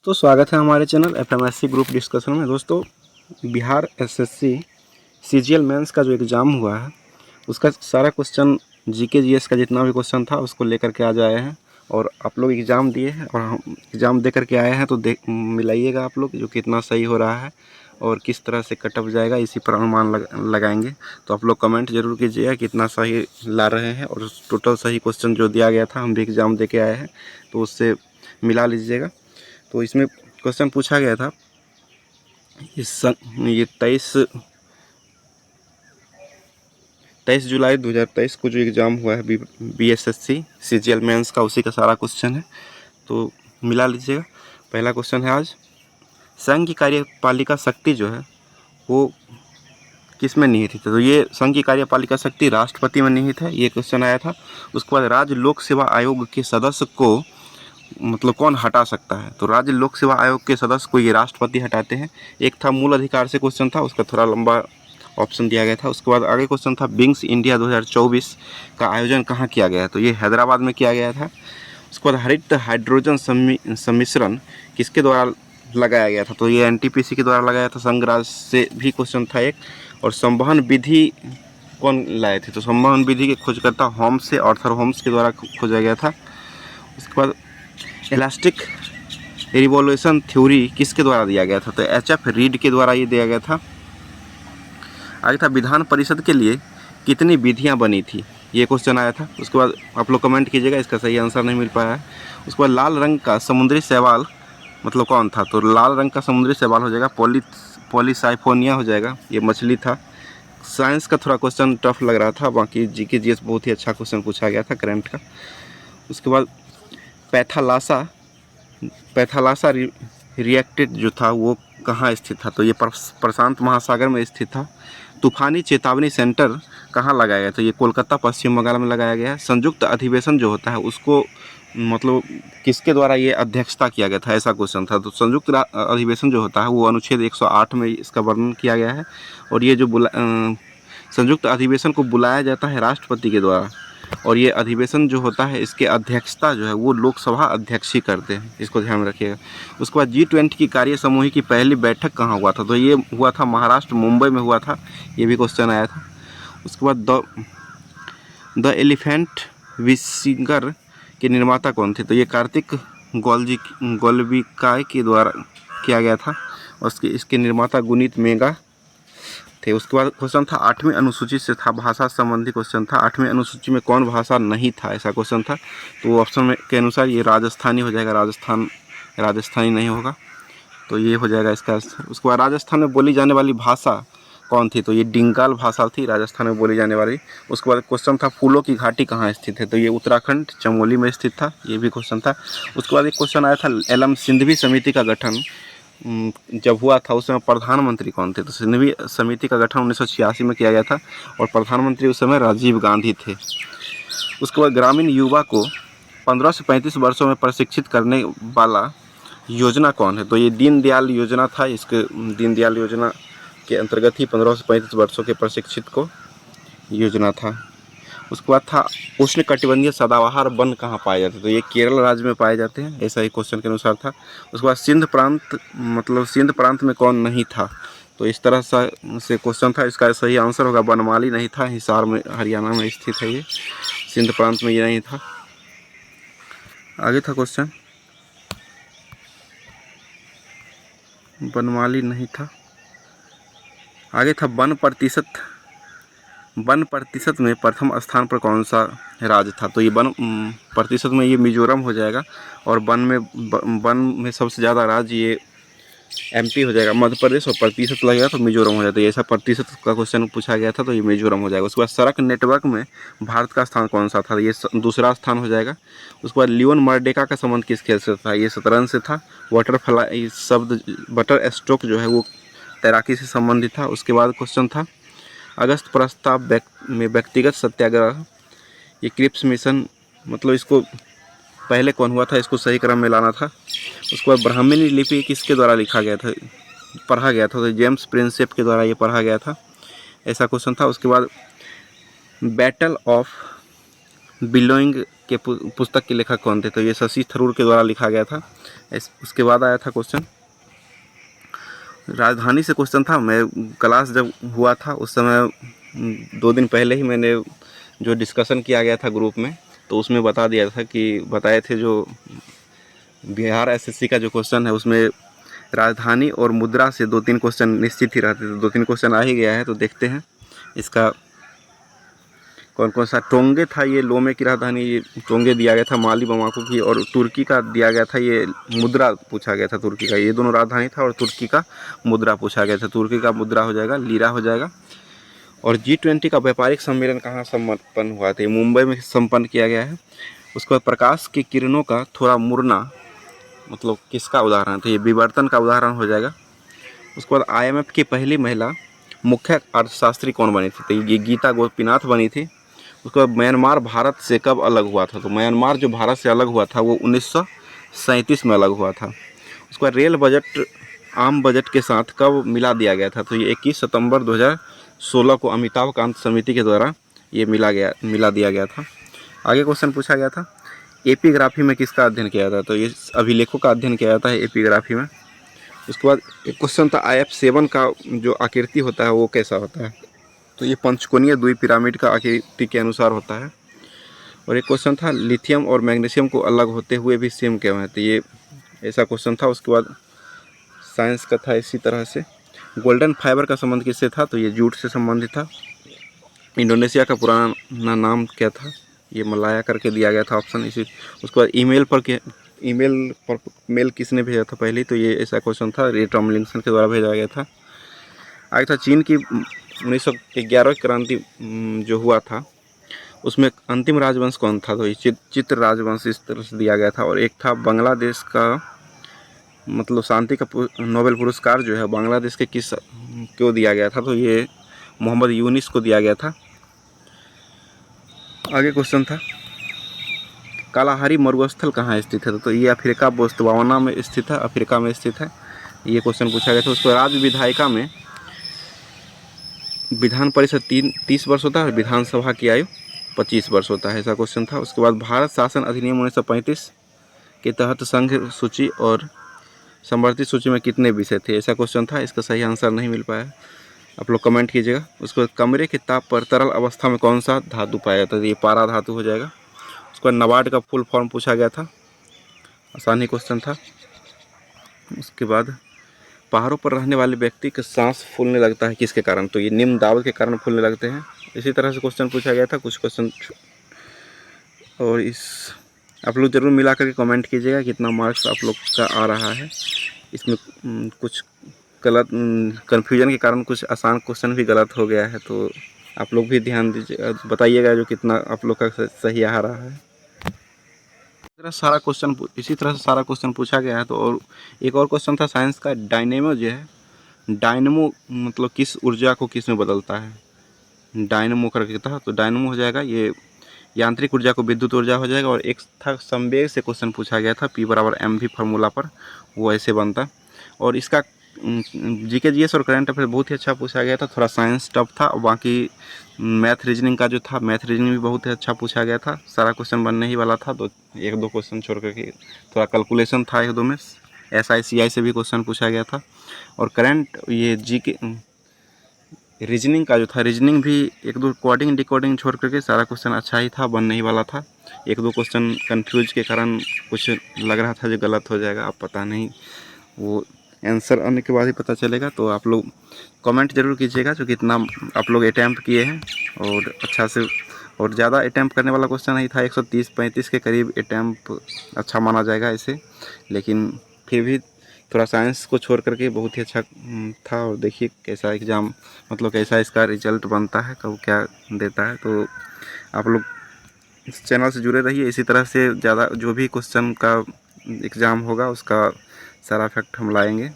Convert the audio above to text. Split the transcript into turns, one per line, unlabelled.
तो स्वागत है हमारे चैनल एफएमएससी ग्रुप डिस्कशन में। दोस्तों, बिहार एसएससी सीजीएल मेंस का जो एग्ज़ाम हुआ है उसका सारा क्वेश्चन जीके जीएस का जितना भी क्वेश्चन था उसको लेकर के आज आए हैं। और आप लोग एग्ज़ाम दिए हैं और हम एग्ज़ाम दे करके आए हैं, तो मिलाइएगा आप लोग जो कितना सही हो रहा है और किस तरह से कट ऑफ जाएगा, इसी पर अनुमान लगाएंगे। तो आप लोग कमेंट जरूर कीजिएगा कितना सही ला रहे हैं, और टोटल सही क्वेश्चन जो दिया गया था, हम भी एग्ज़ाम दे के आए हैं, तो उससे मिला लीजिएगा। तो इसमें क्वेश्चन पूछा गया था ये 23 जुलाई 2023 को जो एग्ज़ाम हुआ है बीएसएससी सीजीएल मेंस का, उसी का सारा क्वेश्चन है, तो मिला लीजिएगा। पहला क्वेश्चन है आज, संघ की कार्यपालिका शक्ति जो है वो किस में निहित है? तो ये संघ की कार्यपालिका शक्ति राष्ट्रपति में निहित है, ये क्वेश्चन आया था। उसके बाद राज्य लोक सेवा आयोग के सदस्य को मतलब कौन हटा सकता है? तो राज्य लोक सेवा आयोग के सदस्य को ये राष्ट्रपति हटाते हैं। एक था मूल अधिकार से क्वेश्चन था, उसका थोड़ा लंबा ऑप्शन दिया गया था। उसके बाद आगे क्वेश्चन था विंग्स इंडिया 2024 का आयोजन कहाँ किया गया? तो ये हैदराबाद में किया गया था। उसके बाद हरित हाइड्रोजन सम्मिश्रण किसके द्वारा लगाया गया था? तो ये एनटीपीसी के द्वारा लगाया था। संघ राज्य से भी क्वेश्चन था एक। और संवहन विधि कौन लाए थे? तो संवहन विधि के खोजकर्ता होम्स से, आर्थर होम्स के द्वारा खोजा गया था। उसके बाद इलास्टिक रिवॉल्यूशन थ्योरी किसके द्वारा दिया गया था? तो एचएफ रीड के द्वारा ये दिया गया था। आगे था विधान परिषद के लिए कितनी विधियां बनी थी? ये क्वेश्चन आया था। उसके बाद आप लोग कमेंट कीजिएगा, इसका सही आंसर नहीं मिल पाया है। उसके बाद लाल रंग का समुद्री शैवाल मतलब कौन था? तो लाल रंग का समुद्री शैवाल हो जाएगा पॉलीसाइफोनिया हो जाएगा, ये मछली था। साइंस का थोड़ा क्वेश्चन टफ लग रहा था, बाकी जीके जीएस बहुत ही अच्छा क्वेश्चन पूछा गया था करंट का। उसके बाद पैथालासा रिएक्टेड जो था वो कहाँ स्थित था? तो ये प्रशांत महासागर में स्थित था। तूफानी चेतावनी सेंटर कहाँ लगाया गया? तो ये कोलकाता पश्चिम बंगाल में लगाया गया है। संयुक्त अधिवेशन जो होता है उसको मतलब किसके द्वारा ये अध्यक्षता किया गया था? ऐसा क्वेश्चन था। तो संयुक्त अधिवेशन जो होता है वो अनुच्छेद 108 में इसका वर्णन किया गया है। और ये जो संयुक्त अधिवेशन को बुलाया जाता है राष्ट्रपति के द्वारा, और ये अधिवेशन जो होता है इसके अध्यक्षता जो है वो लोकसभा अध्यक्ष ही करते हैं, इसको ध्यान में रखिएगा। उसके बाद G20 की कार्य समूह की पहली बैठक कहाँ हुआ था? तो ये हुआ था महाराष्ट्र, मुंबई में हुआ था, ये भी क्वेश्चन आया था। उसके बाद द एलिफेंट विसिंगर के निर्माता कौन थे? तो ये कार्तिक गोलविकाय के द्वारा किया गया था, और इसके निर्माता गुनीत मेगा थे। उसके बाद क्वेश्चन था 8वीं अनुसूची से था, भाषा संबंधी क्वेश्चन था। 8वीं अनुसूची में कौन भाषा नहीं था? ऐसा क्वेश्चन था। तो ऑप्शन में के अनुसार ये राजस्थानी हो जाएगा, राजस्थानी नहीं होगा, तो ये हो जाएगा इसका आंसर। उसके बाद राजस्थान में बोली जाने वाली भाषा कौन थी? तो ये डिंगाल भाषा थी राजस्थान में बोली जाने वाली। उसके बाद क्वेश्चन था फूलों की घाटी कहाँ स्थित है? तो ये उत्तराखंड चमोली में स्थित था, ये भी क्वेश्चन था। उसके बाद एक क्वेश्चन आया था एलम सिंधवी समिति का गठन जब हुआ था उस समय प्रधानमंत्री कौन थे? तो सिंधवी समिति का गठन 1986 में किया गया था, और प्रधानमंत्री उस समय राजीव गांधी थे। उसके बाद ग्रामीण युवा को 15 से 35 वर्षों में प्रशिक्षित करने वाला योजना कौन है? तो ये दीनदयाल योजना था। इसके दीनदयाल योजना के अंतर्गत ही 15 से 35 वर्षों के प्रशिक्षित को योजना था। उसके बाद था उष्णकटिबंधीय सदाबहार वन कहाँ पाए जाते हैं? तो ये केरल राज्य में पाए जाते हैं, ऐसा ही क्वेश्चन के अनुसार था। उसके बाद सिंध प्रांत में कौन नहीं था? तो इस तरह से क्वेश्चन था। इसका सही आंसर होगा बनमाली नहीं था, हिसार में हरियाणा में स्थित है ये, सिंध प्रांत में ये नहीं था। आगे था क्वेश्चन, बनमाली नहीं था। आगे था वन प्रतिशत में प्रथम स्थान पर कौन सा राज्य था? तो ये वन प्रतिशत में ये मिजोरम हो जाएगा, और वन में सबसे ज़्यादा राज्य ये एमपी हो जाएगा, मध्य प्रदेश, और प्रतिशत लगेगा तो मिजोरम हो जाता है। ऐसा प्रतिशत का क्वेश्चन पूछा गया था, तो ये मिजोरम हो जाएगा। उसके बाद सड़क नेटवर्क में भारत का स्थान कौन सा था? ये दूसरा स्थान हो जाएगा। उसके बाद लियोन मर्डेका का संबंध किस खेल से था? ये शतरंज से था। बटरफ्लाई शब्द बटर स्ट्रोक जो है वो तैराकी से संबंधित था। उसके बाद क्वेश्चन था अगस्त प्रस्ताव में व्यक्तिगत सत्याग्रह, ये क्रिप्स मिशन मतलब इसको पहले कौन हुआ था? इसको सही क्रम में लाना था। उसके बाद ब्राह्मणी लिपि किसके द्वारा लिखा गया था, पढ़ा गया था? तो जेम्स प्रिंसेप के द्वारा ये पढ़ा गया था, ऐसा क्वेश्चन था। उसके बाद बैटल ऑफ बिलोइंग के पुस्तक के लेखक कौन थे? तो ये शशि थरूर के द्वारा लिखा गया था। उसके बाद आया था क्वेश्चन राजधानी से। क्वेश्चन था, मैं क्लास जब हुआ था उस समय 2 दिन पहले ही मैंने जो डिस्कशन किया गया था ग्रुप में, तो उसमें बता दिया था कि बताए थे जो बिहार एसएससी का जो क्वेश्चन है उसमें राजधानी और मुद्रा से 2-3 क्वेश्चन निश्चित ही रहते थे। 2-3 क्वेश्चन आ ही गया है, तो देखते हैं इसका कौन कौन सा। टोंगे था ये लोमे की राजधानी, ये टोंगे दिया गया था, माली बमाको की, और तुर्की का दिया गया था, ये मुद्रा पूछा गया था तुर्की का। ये दोनों राजधानी था और तुर्की का मुद्रा पूछा गया था। तुर्की का मुद्रा हो जाएगा लीरा हो जाएगा। और G20 का व्यापारिक सम्मेलन कहाँ संपन्न हुआ था? मुंबई में संपन्न किया गया है। उसके बाद प्रकाश की किरणों का थोड़ा मुड़ना मतलब किसका उदाहरण था? ये विवर्तन का उदाहरण हो जाएगा। उसके बाद IMF की पहली महिला मुख्य अर्थशास्त्री कौन बनी थी? तो ये गीता गोपीनाथ बनी थी। उसके बाद म्यांमार भारत से कब अलग हुआ था? तो म्यांमार जो भारत से अलग हुआ था वो 1937 में अलग हुआ था। उसके बाद रेल बजट आम बजट के साथ कब मिला दिया गया था? तो ये 21 सितंबर 2016 को अमिताभ कांत समिति के द्वारा ये मिला दिया गया था। आगे क्वेश्चन पूछा गया था एपिग्राफी में किसका अध्ययन किया था? तो ये अभिलेखों का अध्ययन किया जाता है एपिग्राफी में। उसके बाद एक क्वेश्चन था IF7 का जो आकृति होता है वो कैसा होता है? तो ये पंचकोणीय द्वीप पिरामिड का आकृति के अनुसार होता है। और एक क्वेश्चन था लिथियम और मैग्नीशियम को अलग होते हुए भी सेम क्यों है? तो ये ऐसा क्वेश्चन था। उसके बाद साइंस का था इसी तरह से। गोल्डन फाइबर का संबंध किससे था? तो ये जूट से संबंधित था। इंडोनेशिया का पुराना नाम क्या था? ये मलाया करके दिया गया था ऑप्शन इसी। उसके बाद ईमेल पर मेल किसने भेजा था पहले? तो ये ऐसा क्वेश्चन था, रे टॉमलिंसन के द्वारा भेजा गया था। आगे था चीन की 1911 क्रांति जो हुआ था उसमें अंतिम राजवंश कौन था? तो ये चित्र राजवंश इस तरह से दिया गया था। और एक था बांग्लादेश का मतलब शांति का नोबेल पुरस्कार जो है बांग्लादेश के किस क्यों दिया गया था? तो ये मोहम्मद यूनिस को दिया गया था। आगे क्वेश्चन था कालाहारी मरुस्थल कहाँ स्थित है? तो ये अफ्रीका बोत्सवाना में स्थित है, अफ्रीका में स्थित है। ये क्वेश्चन पूछा गया था। उसको राज्य विधायिका में विधान परिषद 30 वर्ष होता है और विधानसभा की आयु 25 वर्ष होता है, ऐसा क्वेश्चन था। उसके बाद भारत शासन अधिनियम 1935 के तहत संघ सूची और संवर्धित सूची में कितने विषय थे? ऐसा क्वेश्चन था। इसका सही आंसर नहीं मिल पाया, आप लोग कमेंट कीजिएगा। उसके बाद कमरे के ताप पर तरल अवस्था में कौन सा धातु पाया जाता है? ये पारा धातु हो जाएगा। उसके बाद नाबार्ड का फुल फॉर्म पूछा गया था, आसानी क्वेश्चन था। उसके बाद पहाड़ों पर रहने वाले व्यक्ति का सांस फूलने लगता है किसके कारण? तो ये निम्न दाब के कारण फूलने लगते हैं। इसी तरह से क्वेश्चन पूछा गया था कुछ क्वेश्चन। और इस आप लोग ज़रूर मिला करके कमेंट कीजिएगा कितना मार्क्स आप लोग का आ रहा है। इसमें कुछ गलत कन्फ्यूजन के कारण कुछ आसान क्वेश्चन भी गलत हो गया है, तो आप लोग भी ध्यान दीजिएगा, बताइएगा जो कितना आप लोग का सही आ रहा है। इसी तरह से सारा क्वेश्चन पूछा गया है। तो और एक और क्वेश्चन था साइंस का, डायनेमो जो है, डायनेमो मतलब किस ऊर्जा को किस में बदलता है? डायनेमो करके था, तो डायनेमो हो जाएगा ये यांत्रिक ऊर्जा को विद्युत ऊर्जा हो जाएगा। और एक था संवेग से क्वेश्चन पूछा गया था, P=mv फार्मूला पर, वो ऐसे बनता। और इसका जीके जीएस और करंट अफेयर बहुत ही अच्छा पूछा गया था। थोड़ा साइंस टफ था और बाकी मैथ रीजनिंग का जो था, मैथ रीजनिंग भी बहुत ही अच्छा पूछा गया था। सारा क्वेश्चन बनने ही वाला था, तो 1-2 क्वेश्चन छोड़ करके थोड़ा कैलकुलेशन था 1-2 में। SI CI से भी क्वेश्चन पूछा गया था। और करंट ये जीके रीजनिंग का जो था, रीजनिंग भी 1-2 कोडिंग डिकोडिंग छोड़ करके सारा क्वेश्चन अच्छा ही था, बनने ही वाला था। 1-2 क्वेश्चन कंफ्यूज के कारण कुछ लग रहा था जो गलत हो जाएगा, अब पता नहीं, वो आंसर आने के बाद ही पता चलेगा। तो आप लोग कमेंट जरूर कीजिएगा जो कितना आप लोग अटैम्प्ट किए हैं और अच्छा से। और ज़्यादा अटैम्प्ट करने वाला क्वेश्चन नहीं था, 130-35 के करीब अटैम्प्ट अच्छा माना जाएगा इसे, लेकिन फिर भी थोड़ा साइंस को छोड़ करके बहुत ही अच्छा था। और देखिए कैसा एग्ज़ाम मतलब कैसा इसका रिजल्ट बनता है, कब क्या देता है। तो आप लोग इस चैनल से जुड़े रहिए, इसी तरह से ज़्यादा जो भी क्वेश्चन का एग्ज़ाम होगा उसका सारा फैक्ट हम लाएंगे।